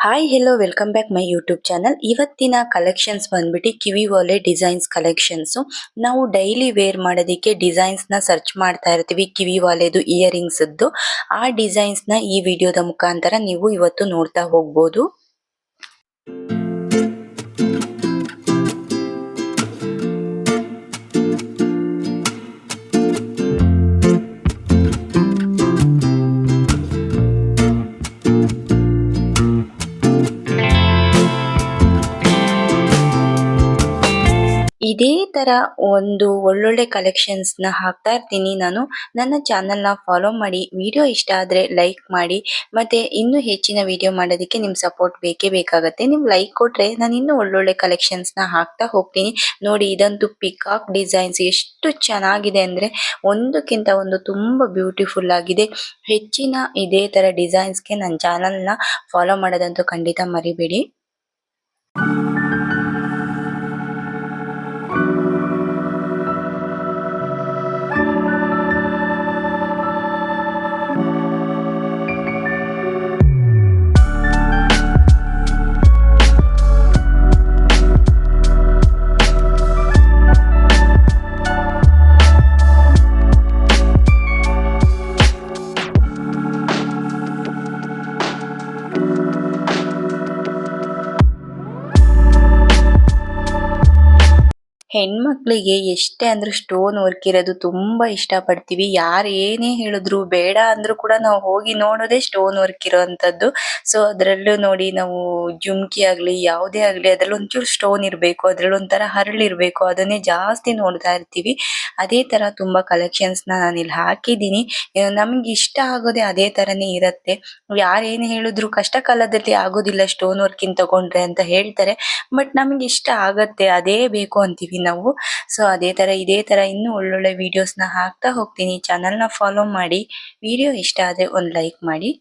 Hi hello welcome back my YouTube channel. ಇವತ್ತಿನ collections ಬಂದ್ಬಿಟ್ಟು ಕಿವಿ ಓಲೆ ಡಿಸೈನ್ಸ್ ಕಲೆಕ್ಷನ್ಸು. ನಾವು ಡೈಲಿ ವೇರ್ ಮಾಡೋದಕ್ಕೆ ಡಿಸೈನ್ಸ್ನ ಸರ್ಚ್ ಮಾಡ್ತಾ ಇರ್ತೀವಿ, ಕಿವಿ ಓಲೆದು ಇಯರಿಂಗ್ಸ್ದು. ಆ ಡಿಸೈನ್ಸ್ನ ಈ ವಿಡಿಯೋದ ಮುಖಾಂತರ ನೀವು ಇವತ್ತು ನೋಡ್ತಾ ಹೋಗ್ಬೋದು. ಇದೇ ತರ ಒಂದು ಒಳ್ಳೊಳ್ಳೆ ಕಲೆಕ್ಷನ್ಸ್ನ ಹಾಕ್ತಾ ಇರ್ತೀನಿ ನಾನು. ನನ್ನ ಚಾನಲ್ನ ಫಾಲೋ ಮಾಡಿ, ವಿಡಿಯೋ ಇಷ್ಟ ಆದರೆ ಲೈಕ್ ಮಾಡಿ, ಮತ್ತೆ ಇನ್ನೂ ಹೆಚ್ಚಿನ ವಿಡಿಯೋ ಮಾಡೋದಕ್ಕೆ ನಿಮ್ಮ ಸಪೋರ್ಟ್ ಬೇಕೇ ಬೇಕಾಗತ್ತೆ. ನೀವು ಲೈಕ್ ಕೊಟ್ಟರೆ ನಾನು ಇನ್ನೂ ಒಳ್ಳೊಳ್ಳೆ ಕಲೆಕ್ಷನ್ಸ್ನ ಹಾಕ್ತಾ ಹೋಗ್ತೀನಿ. ನೋಡಿ, ಇದಂತೂ ಪಿಕಾಕ್ ಡಿಸೈನ್ಸ್ ಎಷ್ಟು ಚೆನ್ನಾಗಿದೆ ಅಂದರೆ ಒಂದಕ್ಕಿಂತ ಒಂದು ತುಂಬ ಬ್ಯೂಟಿಫುಲ್ ಆಗಿದೆ. ಹೆಚ್ಚಿನ ಇದೇ ಥರ ಡಿಸೈನ್ಸ್ಗೆ ನನ್ನ ಚಾನಲ್ನ ಫಾಲೋ ಮಾಡೋದಂತೂ ಖಂಡಿತ ಮರಿಬೇಡಿ. ಹೆಣ್ಮಕ್ಳಿಗೆ ಎಷ್ಟೇ ಅಂದ್ರೂ ಸ್ಟೋನ್ ವರ್ಕ್ ಇರೋದು ತುಂಬಾ ಇಷ್ಟಪಡ್ತೀವಿ. ಯಾರು ಏನೇ ಹೇಳಿದ್ರು ಬೇಡ ಅಂದ್ರೂ ಕೂಡ ನಾವು ಹೋಗಿ ನೋಡೋದೇ ಸ್ಟೋನ್ ವರ್ಕ್ ಇರೋವಂಥದ್ದು. ಸೊ ಅದರಲ್ಲೂ ನೋಡಿ, ನಾವು ಜುಮ್ಕಿ ಆಗಲಿ ಯಾವುದೇ ಆಗಲಿ ಅದ್ರಲ್ಲಿ ಒಂಚೂರು ಸ್ಟೋನ್ ಇರಬೇಕು, ಅದ್ರಲ್ಲಿ ಒಂಥರ ಹರಳಿರಬೇಕು, ಅದನ್ನೇ ಜಾಸ್ತಿ ನೋಡ್ತಾ ಇರ್ತೀವಿ. ಅದೇ ಥರ ತುಂಬ ಕಲೆಕ್ಷನ್ಸ್ನ ನಾನು ಇಲ್ಲಿ ಹಾಕಿದ್ದೀನಿ. ನಮ್ಗೆ ಇಷ್ಟ ಆಗೋದೇ ಅದೇ ಥರನೇ ಇರುತ್ತೆ. ಯಾರೇನು ಹೇಳಿದ್ರು ಕಷ್ಟ ಕಾಲದಲ್ಲಿ ಆಗೋದಿಲ್ಲ ಸ್ಟೋನ್ ವರ್ಕಿನ್ ತಗೊಂಡ್ರೆ ಅಂತ ಹೇಳ್ತಾರೆ. ಬಟ್ ನಮ್ಗೆ ಇಷ್ಟ ಆಗತ್ತೆ, ಅದೇ ಬೇಕು ಅಂತೀವಿ ನಾವು. ಸೊ ಅದೇ ಥರ ಇದೇ ಥರ ಇನ್ನೂ ಒಳ್ಳೊಳ್ಳೆ ವಿಡಿಯೋಸ್ನ ಹಾಕ್ತಾ ಹೋಗ್ತೀನಿ. ಚಾನಲ್ನ ಫಾಲೋ ಮಾಡಿ, ವಿಡಿಯೋ ಇಷ್ಟ ಆದರೆ ಒಂದು ಲೈಕ್ ಮಾಡಿ.